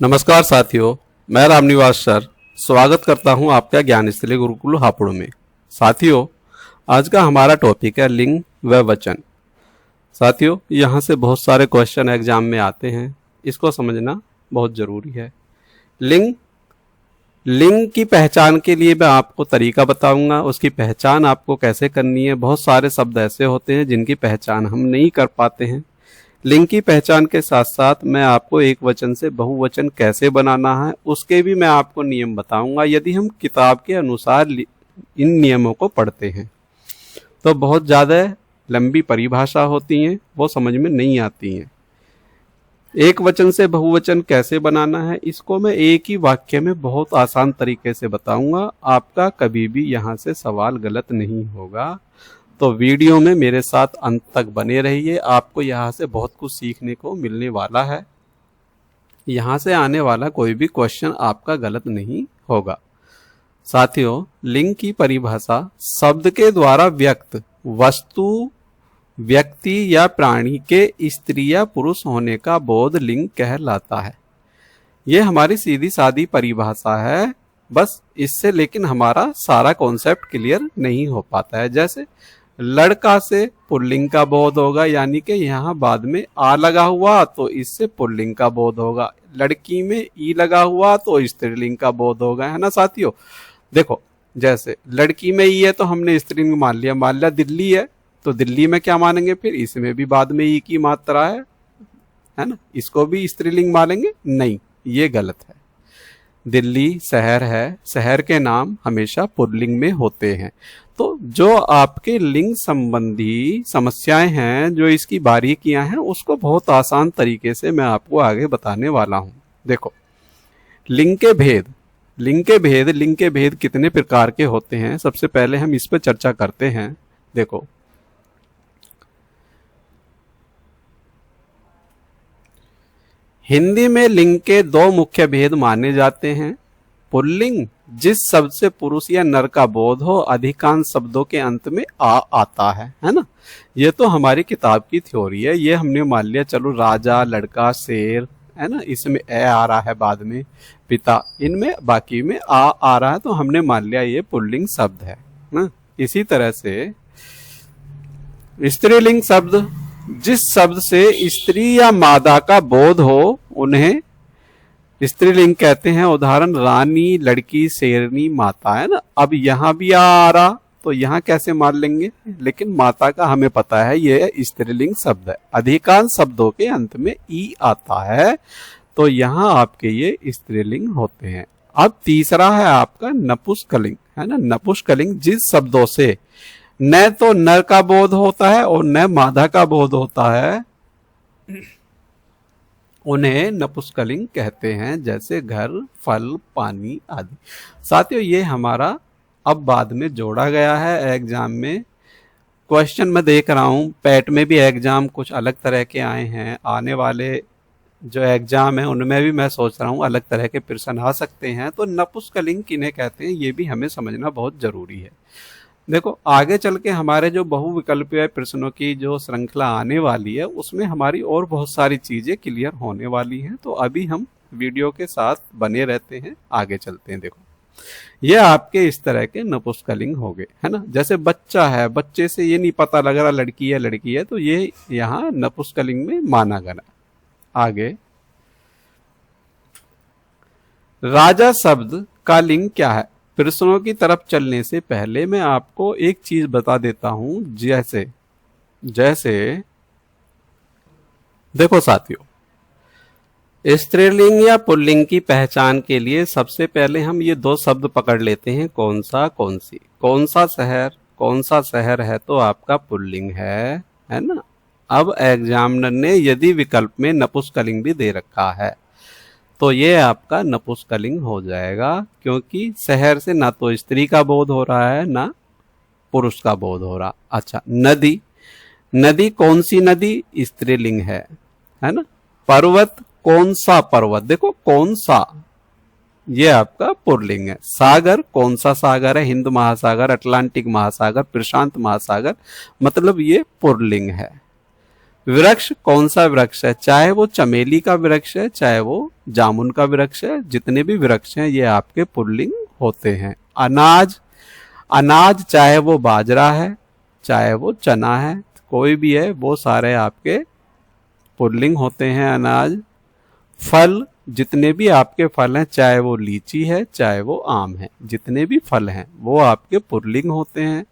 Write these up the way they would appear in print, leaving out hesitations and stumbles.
नमस्कार साथियों, मैं रामनिवास सर स्वागत करता हूं आपका ज्ञान स्थली गुरुकुल हापुड़ में। साथियों, आज का हमारा टॉपिक है लिंग व वचन। साथियों, यहां से बहुत सारे क्वेश्चन एग्जाम में आते हैं, इसको समझना बहुत जरूरी है। लिंग लिंग की पहचान के लिए मैं आपको तरीका बताऊंगा, उसकी पहचान आपको कैसे करनी है। बहुत सारे शब्द ऐसे होते हैं जिनकी पहचान हम नहीं कर पाते हैं। लिंग की पहचान के साथ साथ मैं आपको एक वचन से बहुवचन कैसे बनाना है उसके भी मैं आपको नियम बताऊंगा। यदि हम किताब के अनुसार इन नियमों को पढ़ते हैं तो बहुत ज़्यादा लंबी परिभाषा होती हैं, वो समझ में नहीं आती हैं। एक वचन से बहुवचन कैसे बनाना है इसको मैं एक ही वाक्य में बहुत आसान तरीके से बताऊंगा। आपका कभी भी यहाँ से सवाल गलत नहीं होगा, तो वीडियो में मेरे साथ अंत तक बने रहिए। आपको यहाँ से बहुत कुछ सीखने को मिलने वाला है। यहाँ से आने वाला कोई भी क्वेश्चन आपका गलत नहीं होगा। साथियों, लिंग की परिभाषा शब्द के द्वारा व्यक्त वस्तु, व्यक्ति या प्राणी के स्त्री या पुरुष होने का बोध लिंग कहलाता है। ये हमारी सीधी सादी परिभाषा है बस, इससे लेकिन हमारा सारा कॉन्सेप्ट क्लियर नहीं हो पाता है। जैसे लड़का से पुल्लिंग का बोध होगा, यानी कि यहाँ बाद में आ लगा हुआ तो इससे पुल्लिंग का बोध होगा। लड़की में ई लगा हुआ तो स्त्रीलिंग का बोध होगा, है ना साथियों। देखो, जैसे लड़की में ई है तो हमने स्त्रीलिंग मान लिया दिल्ली है तो दिल्ली में क्या मानेंगे, फिर इसमें भी बाद में ई की मात्रा है ना, इसको भी स्त्रीलिंग मानेंगे? नहीं, ये गलत है। दिल्ली शहर है, शहर के नाम हमेशा पुल्लिंग में होते हैं। तो जो आपके लिंग संबंधी समस्याएं हैं, जो इसकी बारीकियां हैं, उसको बहुत आसान तरीके से मैं आपको आगे बताने वाला हूं। देखो, लिंग के भेद कितने प्रकार के होते हैं, सबसे पहले हम इस पर चर्चा करते हैं। देखो, हिंदी में लिंग के दो मुख्य भेद माने जाते हैं। पुल्लिंग, जिस शब्द से पुरुष या नर का बोध हो, अधिकांश शब्दों के अंत में आ आता है ना। ये तो हमारी किताब की थ्योरी है, ये हमने मान लिया। चलो, राजा, लड़का, शेर, है ना, इसमें ए आ रहा है बाद में, पिता, इनमें बाकी में आ रहा है, तो हमने मान लिया ये पुल्लिंग शब्द है ना। इसी तरह से स्त्रीलिंग शब्द, जिस शब्द से स्त्री या मादा का बोध हो उन्हें स्त्रीलिंग कहते हैं। उदाहरण रानी, लड़की, शेरनी, माता, है ना। अब यहाँ भी आ रहा तो यहाँ कैसे मान लेंगे, लेकिन माता का हमें पता है ये स्त्रीलिंग शब्द है। अधिकांश शब्दों के अंत में ई आता है तो यहाँ आपके ये स्त्रीलिंग होते हैं। अब तीसरा है आपका नपुंसकलिंग, है ना। नपुंसकलिंग, जिस शब्दों से न तो नर का बोध होता है और न मादा का बोध होता है, उन्हें नपुंसकलिंग कहते हैं। जैसे घर, फल, पानी आदि। साथियों, ये हमारा अब बाद में जोड़ा गया है एग्जाम में। क्वेश्चन मैं देख रहा हूं, पैट में भी एग्जाम कुछ अलग तरह के आए हैं। आने वाले जो एग्जाम है उनमें भी मैं सोच रहा हूं अलग तरह के प्रश्न आ सकते हैं। तो नपुंसकलिंग किन्हें कहते हैं ये भी हमें समझना बहुत जरूरी है। देखो, आगे चल के हमारे जो बहुविकल्पीय प्रश्नों की जो श्रृंखला आने वाली है उसमें हमारी और बहुत सारी चीजें क्लियर होने वाली हैं। तो अभी हम वीडियो के साथ बने रहते हैं, आगे चलते हैं। देखो, ये आपके इस तरह के नपुंसकलिंग हो गए, है ना। जैसे बच्चा है, बच्चे से ये नहीं पता लग रहा लड़की है तो ये यहाँ नपुंसकलिंग में माना गया। आगे, राजा शब्द का लिंग क्या है। प्रश्नों की तरफ चलने से पहले मैं आपको एक चीज बता देता हूं। जैसे देखो साथियों, स्त्रीलिंग या पुल्लिंग की पहचान के लिए सबसे पहले हम ये दो शब्द पकड़ लेते हैं, कौन सा कौन सी। कौन सा शहर है तो आपका पुल्लिंग है ना। अब एग्जामिनर ने यदि विकल्प में नपुंसकलिंग भी दे रखा है तो ये आपका नपुंसकलिंग हो जाएगा, क्योंकि शहर से ना तो स्त्री का बोध हो रहा है ना पुरुष का बोध हो रहा। अच्छा, नदी कौन सी नदी, स्त्रीलिंग है ना। पर्वत, कौन सा पर्वत, देखो कौन सा, ये आपका पुल्लिंग है। सागर, कौन सा सागर है, हिंद महासागर, अटलांटिक महासागर, प्रशांत महासागर, मतलब ये पुल्लिंग है। वृक्ष कौन सा वृक्ष है, चाहे वो चमेली का वृक्ष है, चाहे वो जामुन का वृक्ष है, जितने भी वृक्ष हैं ये आपके पुल्लिंग होते हैं। अनाज, अनाज चाहे वो बाजरा है, चाहे वो चना है, कोई भी है, वो सारे आपके पुल्लिंग होते हैं अनाज। फल, जितने भी आपके फल हैं, चाहे वो लीची है, चाहे वो आम है, जितने भी फल हैं वो आपके पुल्लिंग होते हैं।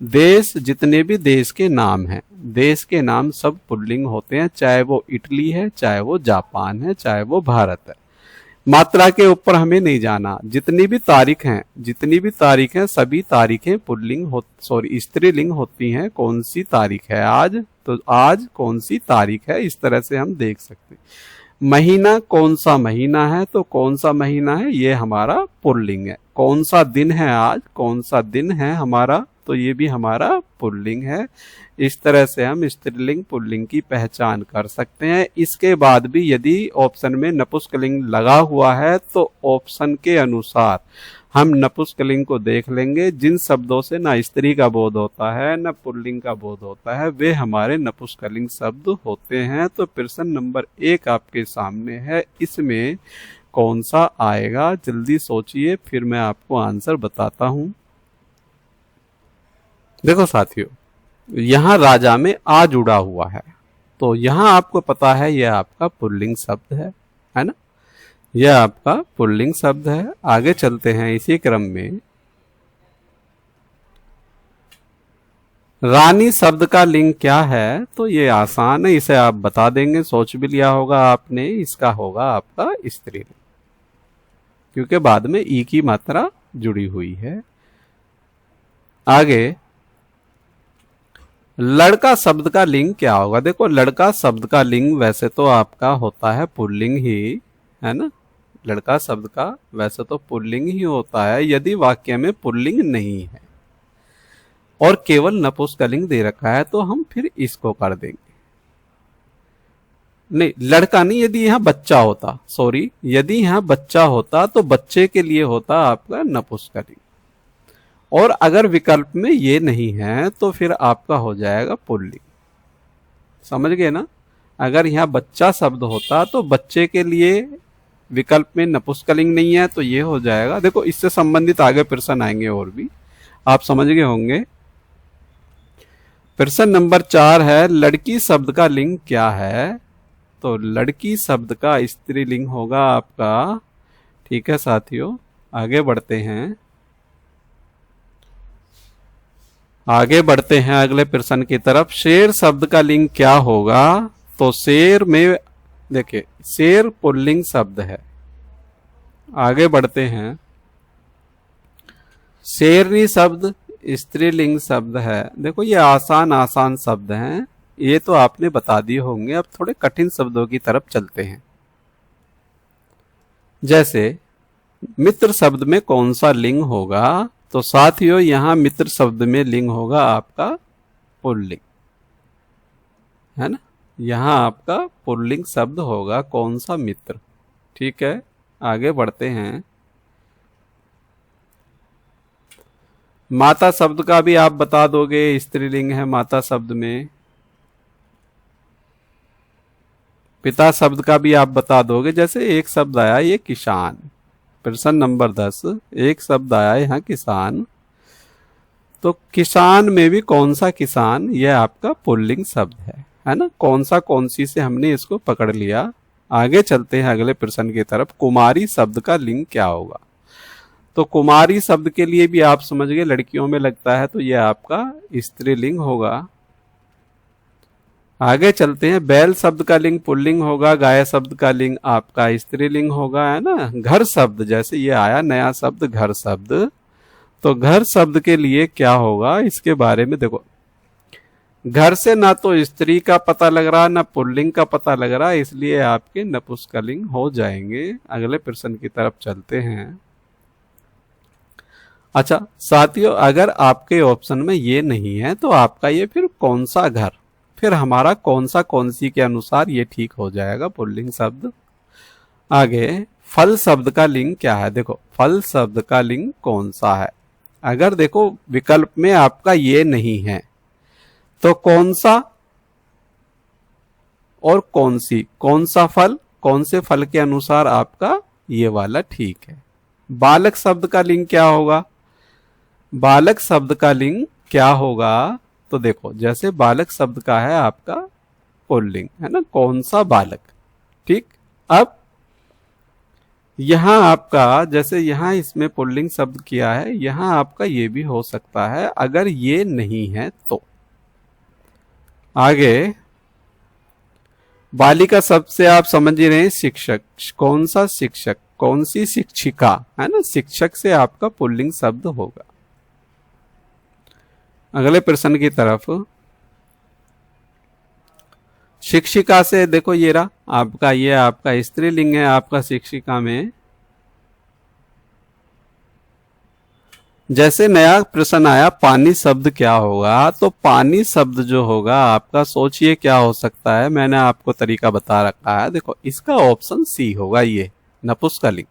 देश, जितने भी देश के नाम हैं, देश के नाम सब पुल्लिंग होते हैं, चाहे वो इटली है, चाहे वो जापान है, चाहे वो भारत है। मात्रा के ऊपर हमें नहीं जाना, जितनी भी तारीख हैं, जितनी भी तारीख हैं, सभी तारीखें पुल्लिंग हो, सॉरी स्त्रीलिंग होती हैं। कौन सी तारीख है आज, तो आज कौन सी तारीख है, इस तरह से हम देख सकते हैं। महीना, कौन सा महीना है, तो कौन सा महीना है ये हमारा पुल्लिंग है। कौन सा दिन है आज, कौन सा दिन है हमारा, तो ये भी हमारा पुल्लिंग है। इस तरह से हम स्त्रीलिंग पुल्लिंग की पहचान कर सकते हैं। इसके बाद भी यदि ऑप्शन में नपुंसकलिंग लगा हुआ है तो ऑप्शन के अनुसार हम नपुंसकलिंग को देख लेंगे। जिन शब्दों से ना स्त्री का बोध होता है ना पुल्लिंग का बोध होता है वे हमारे नपुंसकलिंग शब्द होते हैं। तो प्रश्न नंबर 1 आपके सामने है, इसमें कौन सा आएगा, जल्दी सोचिए फिर मैं आपको आंसर बताता हूं। देखो साथियों, यहां राजा में आ जुड़ा हुआ है, तो यहां आपको पता है यह आपका पुल्लिंग शब्द है ना, यह आपका पुल्लिंग शब्द है। आगे चलते हैं इसी क्रम में। रानी शब्द का लिंग क्या है, तो ये आसान है, इसे आप बता देंगे, सोच भी लिया होगा आपने। इसका होगा आपका स्त्रीलिंग, क्योंकि बाद में ई की मात्रा जुड़ी हुई है। आगे, लड़का शब्द का लिंग क्या होगा। देखो, लड़का शब्द का लिंग वैसे तो आपका होता है पुल्लिंग ही, है ना, लड़का शब्द का वैसे तो पुल्लिंग ही होता है यदि वाक्य में पुल्लिंग नहीं है और केवल नपुंसकलिंग दे रखा है तो हम फिर इसको कर देंगे। नहीं, लड़का नहीं, यदि यहां बच्चा होता, सॉरी, यदि यहां बच्चा होता तो बच्चे के लिए होता आपका नपुंसकलिंग, और अगर विकल्प में ये नहीं है तो फिर आपका हो जाएगा पुल्लिंग। समझ गए ना, अगर यहां बच्चा शब्द होता तो बच्चे के लिए विकल्प में नपुंसकलिंग नहीं है तो ये हो जाएगा। देखो, इससे संबंधित आगे प्रश्न आएंगे और भी, आप समझ गए होंगे। प्रश्न नंबर 4 है, लड़की शब्द का लिंग क्या है, तो लड़की शब्द का स्त्रीलिंग होगा आपका। ठीक है साथियों, आगे बढ़ते हैं, आगे बढ़ते हैं अगले प्रश्न की तरफ। शेर शब्द का लिंग क्या होगा, तो शेर में देखिए शेर पुल्लिंग शब्द है। आगे बढ़ते हैं, शेरनी शब्द स्त्रीलिंग शब्द है। देखो, ये आसान आसान शब्द हैं, ये तो आपने बता दिए होंगे। अब थोड़े कठिन शब्दों की तरफ चलते हैं। जैसे मित्र शब्द में कौन सा लिंग होगा, तो साथियों यहां मित्र शब्द में लिंग होगा आपका पुल्लिंग, है ना, यहां आपका पुल्लिंग शब्द होगा कौन सा, मित्र। ठीक है, आगे बढ़ते हैं। माता शब्द का भी आप बता दोगे, स्त्रीलिंग है माता शब्द में। पिता शब्द का भी आप बता दोगे। जैसे एक शब्द आया ये किसान, प्रश्न नंबर 10, एक शब्द आया यहाँ किसान, तो किसान में भी कौन सा किसान, यह आपका पुल्लिंग शब्द है ना, कौन सा कौन सी से हमने इसको पकड़ लिया। आगे चलते हैं अगले प्रश्न की तरफ। कुमारी शब्द का लिंग क्या होगा, तो कुमारी शब्द के लिए भी आप समझ गए, लड़कियों में लगता है तो यह आपका स्त्रीलिंग होगा। आगे चलते हैं, बैल शब्द का लिंग पुल्लिंग होगा, गाय शब्द का लिंग आपका स्त्रीलिंग होगा, है ना। घर शब्द, जैसे ये आया नया शब्द घर शब्द, तो घर शब्द के लिए क्या होगा, इसके बारे में देखो, घर से ना तो स्त्री का पता लग रहा ना पुल्लिंग का पता लग रहा, इसलिए आपके नपुंसकलिंग हो जाएंगे। अगले प्रश्न की तरफ चलते हैं। अच्छा साथियों, अगर आपके ऑप्शन में ये नहीं है तो आपका ये फिर कौन सा घर, फिर हमारा कौन सा कौन सी के अनुसार ये ठीक हो जाएगा पुल्लिंग शब्द। आगे, फल शब्द का लिंग क्या है। देखो, फल शब्द का लिंग कौन सा है, अगर देखो विकल्प में आपका ये नहीं है तो कौन सा और कौन सा फल, कौन से फल के अनुसार आपका ये वाला ठीक है। बालक शब्द का लिंग क्या होगा, बालक शब्द का लिंग क्या होगा, तो देखो जैसे बालक शब्द का है आपका पुल्लिंग है ना, कौन सा बालक। ठीक, अब यहां आपका जैसे यहां इसमें पुल्लिंग शब्द किया है, यहां आपका ये भी हो सकता है अगर ये नहीं है तो। आगे बालिका शब्द से आप समझ ही रहे हैं शिक्षक, कौन सा शिक्षक, कौन सी शिक्षिका है ना, शिक्षक से आपका पुल्लिंग शब्द होगा। अगले प्रश्न की तरफ, शिक्षिका से देखो ये रहा आपका, ये आपका स्त्रीलिंग है आपका शिक्षिका में। जैसे नया प्रश्न आया पानी शब्द क्या होगा, तो पानी शब्द जो होगा आपका सोचिए क्या हो सकता है, मैंने आपको तरीका बता रखा है। देखो इसका ऑप्शन सी होगा, ये नपुंसकलिंग।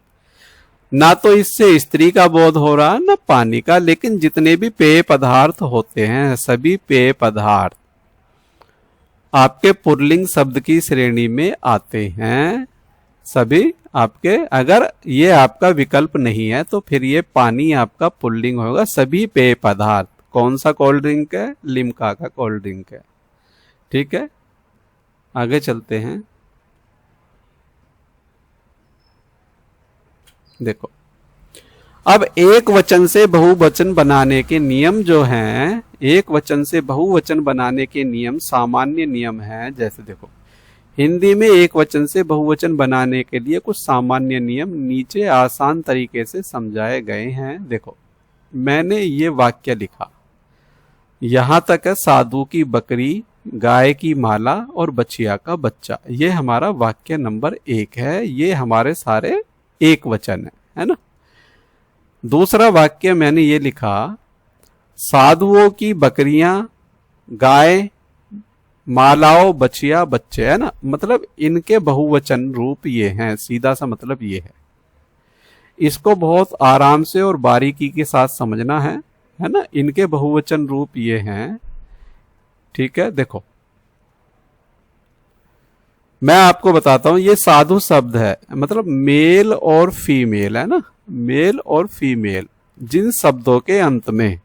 ना तो इससे स्त्री का बोध हो रहा ना पानी का, लेकिन जितने भी पेय पदार्थ होते हैं सभी पेय पदार्थ आपके पुल्लिंग शब्द की श्रेणी में आते हैं, सभी आपके। अगर ये आपका विकल्प नहीं है तो फिर ये पानी आपका पुल्लिंग होगा। सभी पेय पदार्थ, कौन सा कोल्ड ड्रिंक है, लिम्का का कोल्ड ड्रिंक है। ठीक है, आगे चलते हैं। देखो अब एक वचन से बहुवचन बनाने के नियम जो हैं, एक वचन से बहुवचन बनाने के नियम सामान्य नियम हैं। जैसे देखो हिंदी में एक वचन से बहुवचन बनाने के लिए कुछ सामान्य नियम नीचे आसान तरीके से समझाए गए हैं। देखो मैंने ये वाक्य लिखा, यहां तक है साधु की बकरी, गाय की माला और बछिया का बच्चा। ये हमारा वाक्य नंबर 1 है, ये हमारे सारे एक वचन है ना। दूसरा वाक्य मैंने ये लिखा, साधुओं की बकरियां, गाय, मालाओं, बछिया, बच्चे, है ना। मतलब इनके बहुवचन रूप ये हैं, सीधा सा मतलब ये है। इसको बहुत आराम से और बारीकी के साथ समझना है ना। इनके बहुवचन रूप ये हैं, ठीक है। देखो मैं आपको बताता हूं, ये साधु शब्द है, मतलब मेल और फीमेल है ना, मेल और फीमेल। जिन शब्दों के अंत में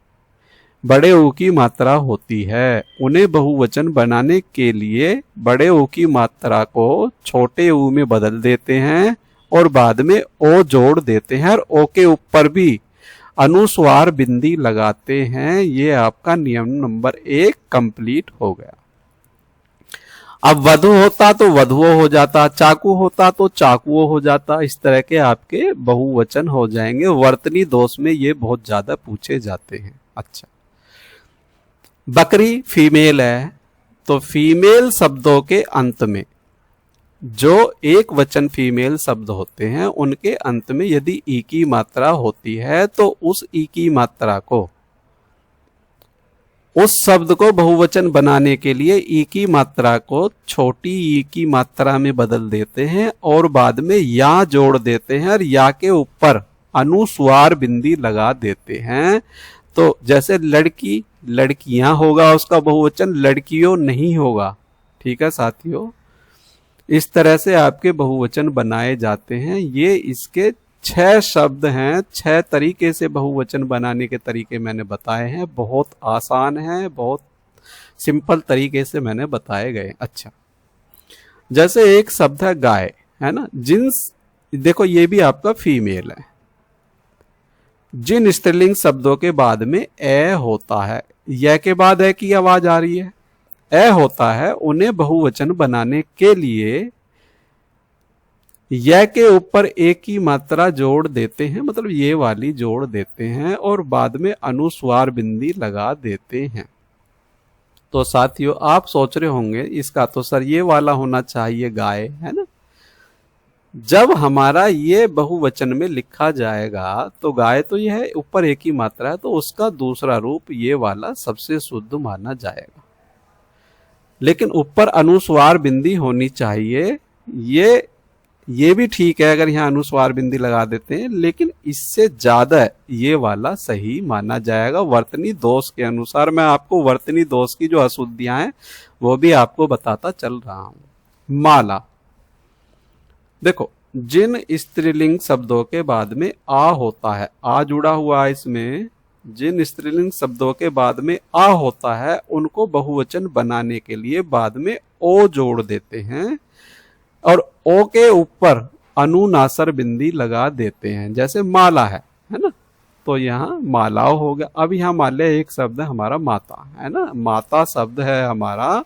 बड़े ऊ की मात्रा होती है उन्हें बहुवचन बनाने के लिए बड़े ऊ की मात्रा को छोटे ऊ में बदल देते हैं और बाद में ओ जोड़ देते हैं और ओ के ऊपर भी अनुस्वार बिंदी लगाते हैं। ये आपका नियम नंबर 1 कंप्लीट हो गया। अब वधु होता तो वधुओं हो जाता, चाकू होता तो चाकुओं हो जाता। इस तरह के आपके बहुवचन हो जाएंगे। वर्तनी दोष में ये बहुत ज्यादा पूछे जाते हैं। अच्छा, बकरी फीमेल है तो फीमेल शब्दों के अंत में जो एक वचन फीमेल शब्द होते हैं उनके अंत में यदि ई की मात्रा होती है तो उस ई की मात्रा को, उस शब्द को बहुवचन बनाने के लिए ई की मात्रा को छोटी ई की मात्रा में बदल देते हैं और बाद में या जोड़ देते हैं और या के ऊपर अनुस्वार बिंदी लगा देते हैं। तो जैसे लड़की, लड़कियां होगा उसका बहुवचन, लड़कियों नहीं होगा। ठीक है साथियों, इस तरह से आपके बहुवचन बनाए जाते हैं। ये इसके 6 शब्द हैं, 6 तरीके से बहुवचन बनाने के तरीके मैंने बताए हैं। बहुत आसान है, बहुत सिंपल तरीके से मैंने बताए गए। अच्छा, जैसे एक शब्द है गाय, है ना, जिन्स, देखो ये भी आपका फीमेल है। जिन स्त्रीलिंग शब्दों के बाद में ए होता है, य के बाद ए की आवाज आ रही है, ए होता है, उन्हें बहुवचन बनाने के लिए य के ऊपर ए की मात्रा जोड़ देते हैं, मतलब ये वाली जोड़ देते हैं और बाद में अनुस्वार बिंदी लगा देते हैं। तो साथियों आप सोच रहे होंगे इसका तो सर ये वाला होना चाहिए गाय, है ना। जब हमारा ये बहुवचन में लिखा जाएगा तो गाय तो यह है, ऊपर एक ही मात्रा है, तो उसका दूसरा रूप ये वाला सबसे शुद्ध माना जाएगा। लेकिन ऊपर अनुस्वार बिंदी होनी चाहिए। ये भी ठीक है अगर यहाँ अनुस्वार बिंदी लगा देते हैं, लेकिन इससे ज्यादा ये वाला सही माना जाएगा वर्तनी दोष के अनुसार। मैं आपको वर्तनी दोष की जो अशुद्धियां हैं वो भी आपको बताता चल रहा हूं। माला। देखो, जिन स्त्रीलिंग शब्दों के बाद में आ होता है, आ जुड़ा हुआ है इसमें, जिन स्त्रीलिंग शब्दों के बाद में आ होता है उनको बहुवचन बनाने के लिए बाद में ओ जोड़ देते हैं और ओ के ऊपर अनुनासर बिंदी लगा देते हैं। जैसे माला है ना, तो यहाँ मालाओं हो गया। अब यहाँ मान लिया एक शब्द है हमारा माता, है ना, माता शब्द है हमारा,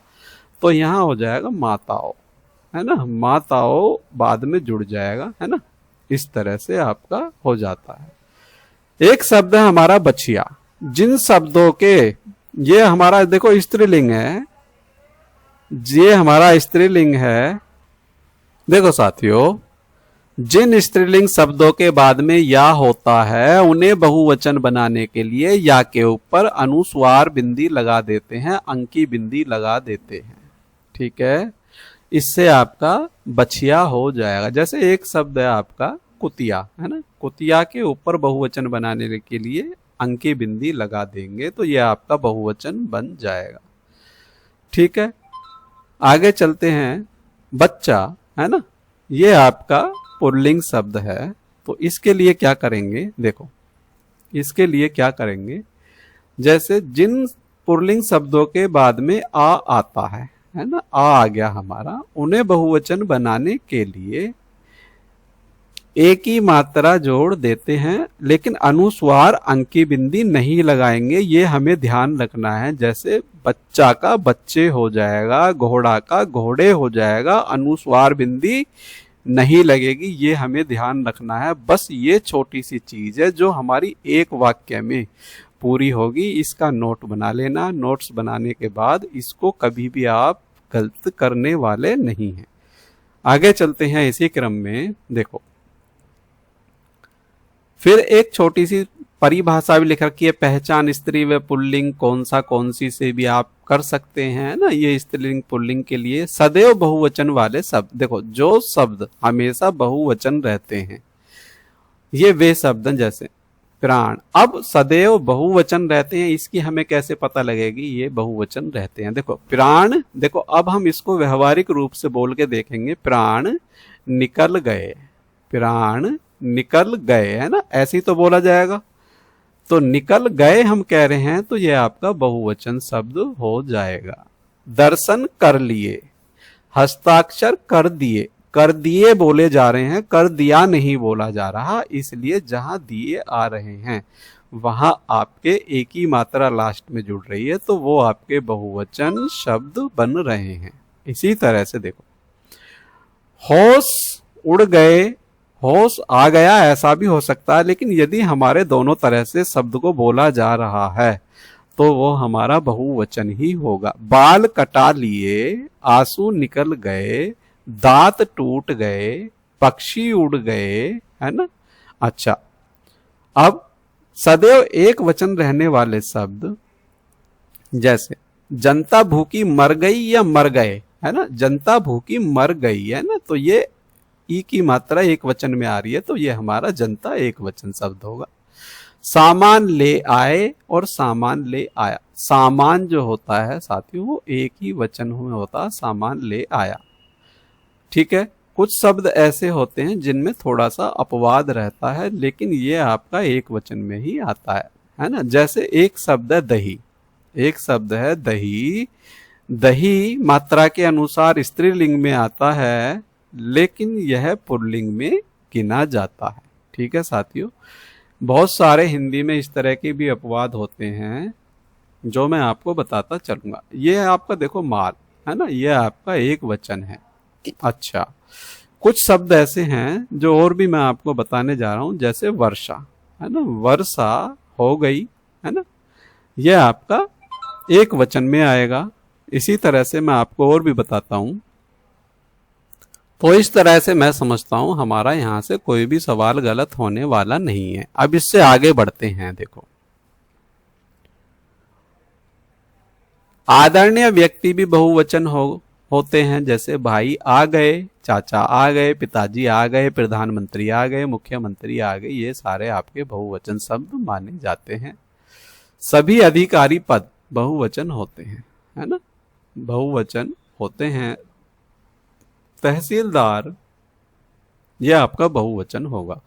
तो यहाँ हो जाएगा माताओं, है ना, माताओं बाद में जुड़ जाएगा, है ना। इस तरह से आपका हो जाता है। एक शब्द है हमारा बछिया। जिन शब्दों के, ये हमारा देखो स्त्रीलिंग है, ये हमारा स्त्रीलिंग है। देखो साथियों, जिन स्त्रीलिंग शब्दों के बाद में या होता है उन्हें बहुवचन बनाने के लिए या के ऊपर अनुस्वार बिंदी लगा देते हैं, अंकी बिंदी लगा देते हैं। ठीक है, इससे आपका बछिया हो जाएगा। जैसे एक शब्द है आपका कुतिया, है ना, कुतिया के ऊपर बहुवचन बनाने के लिए अंकी बिंदी लगा देंगे तो यह आपका बहुवचन बन जाएगा। ठीक है, आगे चलते हैं। बच्चा, है ना, ये आपका पुल्लिंग शब्द है, तो इसके लिए क्या करेंगे, देखो इसके लिए क्या करेंगे, जैसे जिन पुल्लिंग शब्दों के बाद में आ आता है ना, आ गया हमारा, उन्हें बहुवचन बनाने के लिए एक ही मात्रा जोड़ देते हैं, लेकिन अनुस्वार अंकी बिंदी नहीं लगाएंगे, ये हमें ध्यान रखना है। जैसे बच्चा का बच्चे हो जाएगा, घोड़ा का घोड़े हो जाएगा, अनुस्वार बिंदी नहीं लगेगी, ये हमें ध्यान रखना है। बस ये छोटी सी चीज है जो हमारी एक वाक्य में पूरी होगी। इसका नोट बना लेना, नोट्स बनाने के बाद इसको कभी भी आप गलत करने वाले नहीं हैं। आगे चलते हैं इसी क्रम में। देखो, फिर एक छोटी सी परिभाषा भी लिख रखी है, पहचान स्त्री व पुल्लिंग कौन सी से भी आप कर सकते हैं ना। ये स्त्रीलिंग पुल्लिंग के लिए सदैव बहुवचन वाले शब्द, देखो जो शब्द हमेशा बहुवचन रहते हैं ये वे शब्द जैसे प्राण, अब सदैव बहुवचन रहते हैं, इसकी हमें कैसे पता लगेगी ये बहुवचन रहते हैं। देखो प्राण, देखो अब हम इसको व्यवहारिक रूप से बोल के देखेंगे, प्राण निकल गए, प्राण निकल गए, है ना, ऐसे ही तो बोला जाएगा। तो निकल गए हम कह रहे हैं तो यह आपका बहुवचन शब्द हो जाएगा। दर्शन कर लिए, हस्ताक्षर कर दिए, कर दिए बोले जा रहे हैं, कर दिया नहीं बोला जा रहा, इसलिए जहां दिए आ रहे हैं वहां आपके एक ही मात्रा लास्ट में जुड़ रही है, तो वो आपके बहुवचन शब्द बन रहे हैं। इसी तरह से देखो, होश उड़ गए, होश आ गया, ऐसा भी हो सकता है, लेकिन यदि हमारे दोनों तरह से शब्द को बोला जा रहा है तो वो हमारा बहुवचन ही होगा। बाल कटा लिए, आंसू निकल गए, दांत टूट गए, पक्षी उड़ गए, है ना। अच्छा, अब सदैव एक वचन रहने वाले शब्द, जैसे जनता भूखी मर गई या मर गए, है ना, जनता भूखी मर गई, है ना, तो ये ई की मात्रा एक वचन में आ रही है, तो ये हमारा जनता एक वचन शब्द होगा। सामान ले आए और सामान ले आया, सामान जो होता है साथियों वो एक ही वचन में होता है, सामान ले आया। ठीक है, कुछ शब्द ऐसे होते हैं जिनमें थोड़ा सा अपवाद रहता है, लेकिन ये आपका एक वचन में ही आता है ना। जैसे एक शब्द है दही, एक शब्द है दही, दही मात्रा के अनुसार स्त्रीलिंग में आता है, लेकिन यह पुल्लिंग में गिना जाता है। ठीक है साथियों, बहुत सारे हिंदी में इस तरह के भी अपवाद होते हैं जो मैं आपको बताता चलूंगा। ये आपका देखो माल, है ना, ये आपका एक वचन है। अच्छा, कुछ शब्द ऐसे हैं जो और भी मैं आपको बताने जा रहा हूं, जैसे वर्षा, है ना, वर्षा हो गई, है ना, यह आपका एक वचन में आएगा। इसी तरह से मैं आपको और भी बताता हूं। तो इस तरह से मैं समझता हूं हमारा यहां से कोई भी सवाल गलत होने वाला नहीं है। अब इससे आगे बढ़ते हैं। देखो, आदरणीय व्यक्ति भी बहुवचन होते हैं, जैसे भाई आ गए, चाचा आ गए, पिताजी आ गए, प्रधानमंत्री आ गए, मुख्यमंत्री आ गए, ये सारे आपके बहुवचन शब्द माने जाते हैं। सभी अधिकारी पद बहुवचन होते हैं, है ना, बहुवचन होते हैं। तहसीलदार, यह आपका बहुवचन होगा।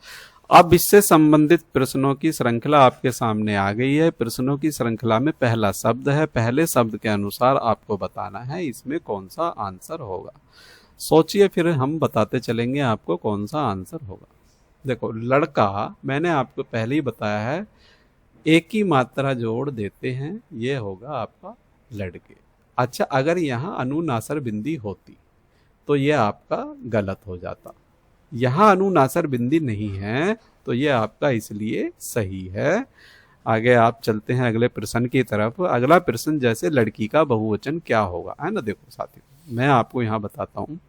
अब इससे संबंधित प्रश्नों की श्रृंखला आपके सामने आ गई है। प्रश्नों की श्रृंखला में पहला शब्द है, पहले शब्द के अनुसार आपको बताना है इसमें कौन सा आंसर होगा। सोचिए, फिर हम बताते चलेंगे आपको कौन सा आंसर होगा। देखो, लड़का मैंने आपको पहले ही बताया है, एक ही मात्रा जोड़ देते हैं, ये होगा आपका लड़के। अच्छा, अगर यहाँ अनुनासर बिंदी होती तो ये आपका गलत हो जाता। यहाँ अनुनासर बिंदी नहीं है तो ये आपका इसलिए सही है। आगे आप चलते हैं अगले प्रश्न की तरफ। अगला प्रश्न जैसे लड़की का बहुवचन क्या होगा, है ना। देखो साथियों, मैं आपको यहाँ बताता हूँ,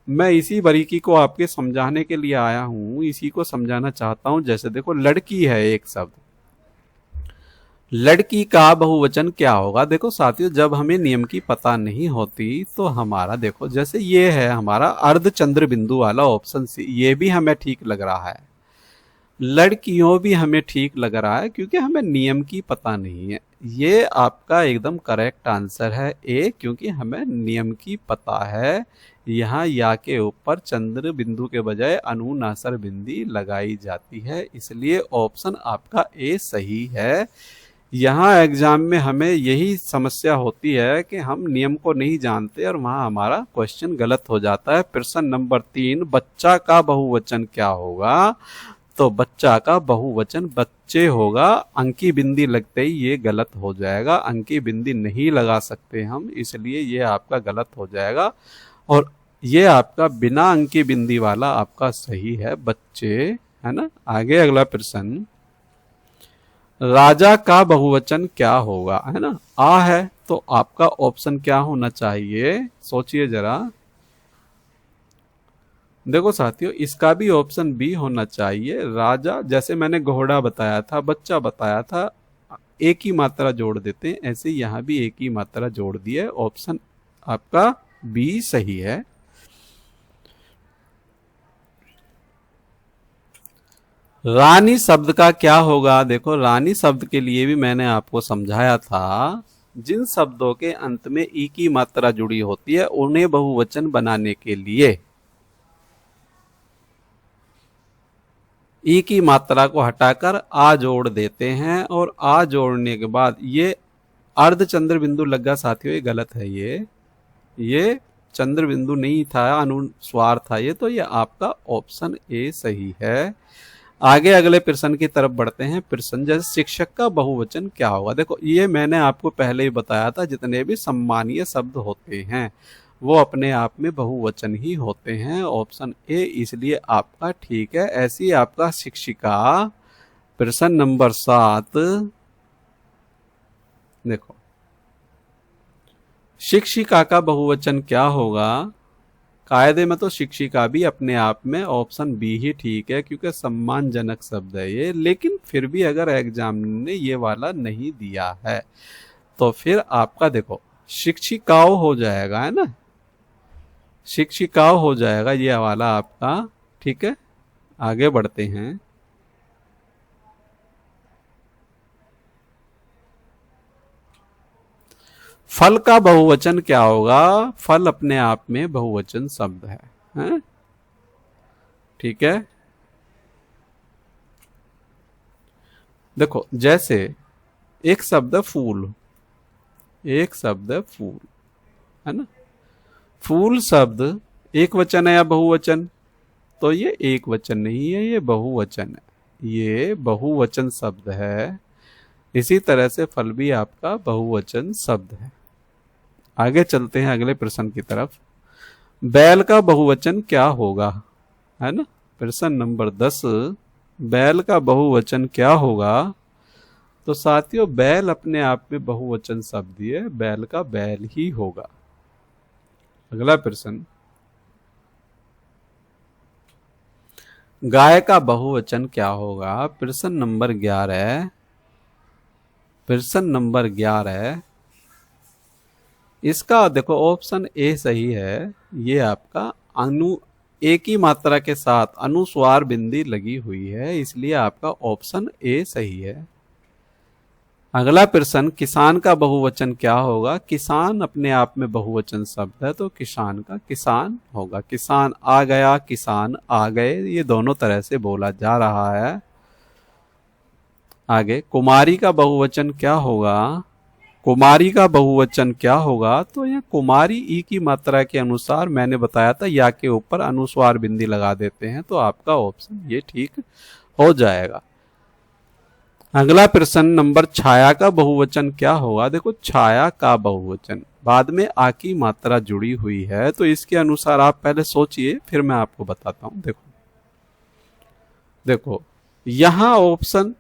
मैं इसी बारीकी को आपके समझाने के लिए आया हूँ, इसी को समझाना चाहता हूँ। जैसे देखो, लड़की है एक शब्द, लड़की का बहुवचन क्या होगा। देखो साथियों, जब हमें नियम की पता नहीं होती तो हमारा देखो, जैसे ये है हमारा अर्धचंद्र बिंदु वाला ऑप्शन सी, ये भी हमें ठीक लग रहा है, लड़कियों भी हमें ठीक लग रहा है, क्योंकि हमें नियम की पता नहीं है। ये आपका एकदम करेक्ट आंसर है ए, क्योंकि हमें नियम की पता है। यहाँ या के ऊपर चंद्र बिंदु के बजाय अनुनासर बिंदी लगाई जाती है, इसलिए ऑप्शन आपका ए सही है। यहाँ एग्जाम में हमें यही समस्या होती है कि हम नियम को नहीं जानते और वहाँ हमारा क्वेश्चन गलत हो जाता है। प्रश्न नंबर 3, बच्चा का बहुवचन क्या होगा। तो बच्चा का बहुवचन बच्चे होगा, अंकी बिंदी लगते ही ये गलत हो जाएगा। अंकी बिंदी नहीं लगा सकते हम, इसलिए ये आपका गलत हो जाएगा। और ये आपका बिना अंकी बिंदी वाला आपका सही है, बच्चे, है ना। आगे अगला प्रश्न, राजा का बहुवचन क्या होगा, है ना। आ है तो आपका ऑप्शन क्या होना चाहिए, सोचिए जरा। देखो साथियों, इसका भी ऑप्शन बी होना चाहिए। राजा, जैसे मैंने घोड़ा बताया था, बच्चा बताया था, एक ही मात्रा जोड़ देते हैं, ऐसे यहाँ भी एक ही मात्रा जोड़ दिए। ऑप्शन आपका बी सही है। रानी शब्द का क्या होगा। देखो, रानी शब्द के लिए भी मैंने आपको समझाया था, जिन शब्दों के अंत में ई की मात्रा जुड़ी होती है उन्हें बहुवचन बनाने के लिए ई की मात्रा को हटाकर आ जोड़ देते हैं, और आ जोड़ने के बाद ये अर्धचंद्र बिंदु लगा साथियों, ये गलत है। ये चंद्र बिंदु नहीं था, अनुस्वार था ये, तो ये आपका ऑप्शन ए सही है। आगे अगले प्रश्न की तरफ बढ़ते हैं। प्रश्न जैसे शिक्षक का बहुवचन क्या होगा। देखो, ये मैंने आपको पहले ही बताया था, जितने भी सम्मानीय शब्द होते हैं वो अपने आप में बहुवचन ही होते हैं। ऑप्शन ए इसलिए आपका ठीक है। ऐसी आपका शिक्षिका। प्रश्न नंबर 7, देखो, शिक्षिका का बहुवचन क्या होगा। कायदे में तो शिक्षिका भी अपने आप में ऑप्शन बी ही ठीक है, क्योंकि सम्मानजनक शब्द है ये, लेकिन फिर भी अगर एग्जाम ने ये वाला नहीं दिया है तो फिर आपका देखो शिक्षिकाओं हो जाएगा, है ना, शिक्षिकाओं हो जाएगा ये वाला आपका। ठीक है, आगे बढ़ते हैं। फल का बहुवचन क्या होगा। फल अपने आप में बहुवचन शब्द है? ठीक है। देखो, जैसे एक शब्द फूल, एक शब्द फूल, है ना। फूल शब्द एक वचन है या बहुवचन, तो ये एक वचन नहीं है, ये बहुवचन है, ये बहुवचन शब्द है। इसी तरह से फल भी आपका बहुवचन शब्द है। आगे चलते हैं अगले प्रश्न की तरफ। बैल का बहुवचन क्या होगा, है ना। प्रश्न नंबर 10, बैल का बहुवचन क्या होगा। तो साथियों, बैल अपने आप में बहुवचन शब्द है, बैल का बैल ही होगा। अगला प्रश्न, गाय का बहुवचन क्या होगा। प्रश्न नंबर 11, प्रश्न नंबर 11, इसका देखो ऑप्शन ए सही है। ये आपका एक ही मात्रा के साथ अनुस्वार बिंदी लगी हुई है, इसलिए आपका ऑप्शन ए सही है। अगला प्रश्न, किसान का बहुवचन क्या होगा? किसान अपने आप में बहुवचन शब्द है, तो किसान का किसान होगा। किसान आ गया, किसान आ गए, ये दोनों तरह से बोला जा रहा है। आगे, कुमारी का बहुवचन क्या होगा? कुमारी का बहुवचन क्या होगा? तो यह कुमारी ई की मात्रा के अनुसार मैंने बताया था, या के ऊपर अनुस्वार बिंदी लगा देते हैं, तो आपका ऑप्शन ये ठीक हो जाएगा। अगला प्रश्न नंबर, छाया का बहुवचन क्या होगा? देखो, छाया का बहुवचन, बाद में आ की मात्रा जुड़ी हुई है, तो इसके अनुसार आप पहले सोचिए, फिर मैं आपको बताता हूं। देखो यहां ऑप्शन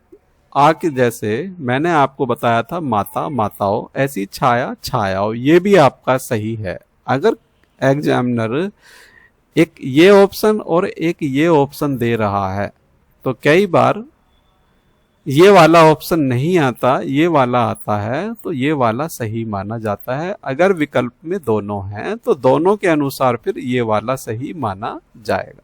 आ के जैसे मैंने आपको बताया था माता माताओं, ऐसी छाया छायाओं, ये भी आपका सही है। अगर एग्जामिनर एक ये ऑप्शन और एक ये ऑप्शन दे रहा है, तो कई बार ये वाला ऑप्शन नहीं आता, ये वाला आता है, तो ये वाला सही माना जाता है। अगर विकल्प में दोनों हैं, तो दोनों के अनुसार फिर ये वाला सही माना जाएगा,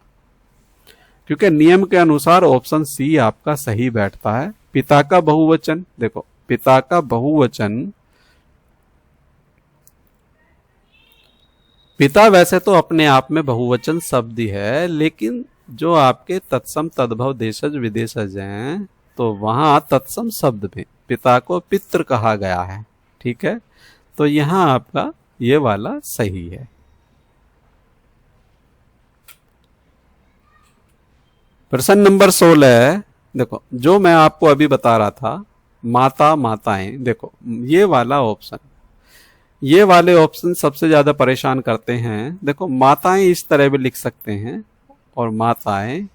क्योंकि नियम के अनुसार ऑप्शन सी आपका सही बैठता है। पिता का बहुवचन, देखो पिता का बहुवचन, पिता वैसे तो अपने आप में बहुवचन शब्द ही है, लेकिन जो आपके तत्सम तद्भव देशज विदेशज हैं, तो वहां तत्सम शब्द में पिता को पितृ कहा गया है। ठीक है, तो यहां आपका ये वाला सही है। प्रश्न नंबर 16, देखो जो मैं आपको अभी बता रहा था, माता माताएं, देखो ये वाला ऑप्शन, ये वाले ऑप्शन सबसे ज्यादा परेशान करते हैं। देखो माताएं इस तरह भी लिख सकते हैं, और माताएं,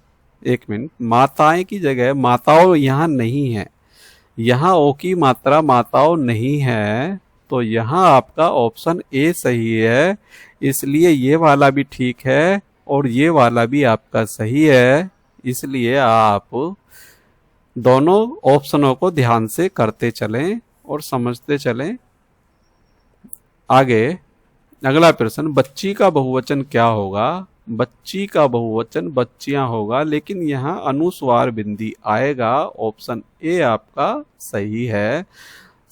एक मिनट, माताएं की जगह माताओं यहां नहीं है, यहां ओ की मात्रा माताओं नहीं है, तो यहां आपका ऑप्शन ए सही है। इसलिए ये वाला भी ठीक है और ये वाला भी आपका सही है। इसलिए आप दोनों ऑप्शनों को ध्यान से करते चलें और समझते चलें। आगे अगला प्रश्न, बच्ची का बहुवचन क्या होगा? बच्ची का बहुवचन बच्चियां होगा, लेकिन यहां अनुस्वार बिंदी आएगा। ऑप्शन ए आपका सही है।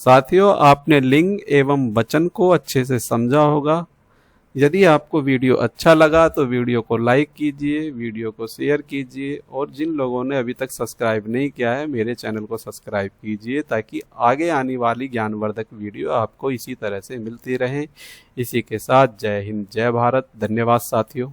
साथियों, आपने लिंग एवं वचन को अच्छे से समझा होगा। यदि आपको वीडियो अच्छा लगा तो वीडियो को लाइक कीजिए, वीडियो को शेयर कीजिए, और जिन लोगों ने अभी तक सब्सक्राइब नहीं किया है, मेरे चैनल को सब्सक्राइब कीजिए, ताकि आगे आने वाली ज्ञानवर्धक वीडियो आपको इसी तरह से मिलती रहें। इसी के साथ जय हिंद, जय भारत। धन्यवाद साथियों।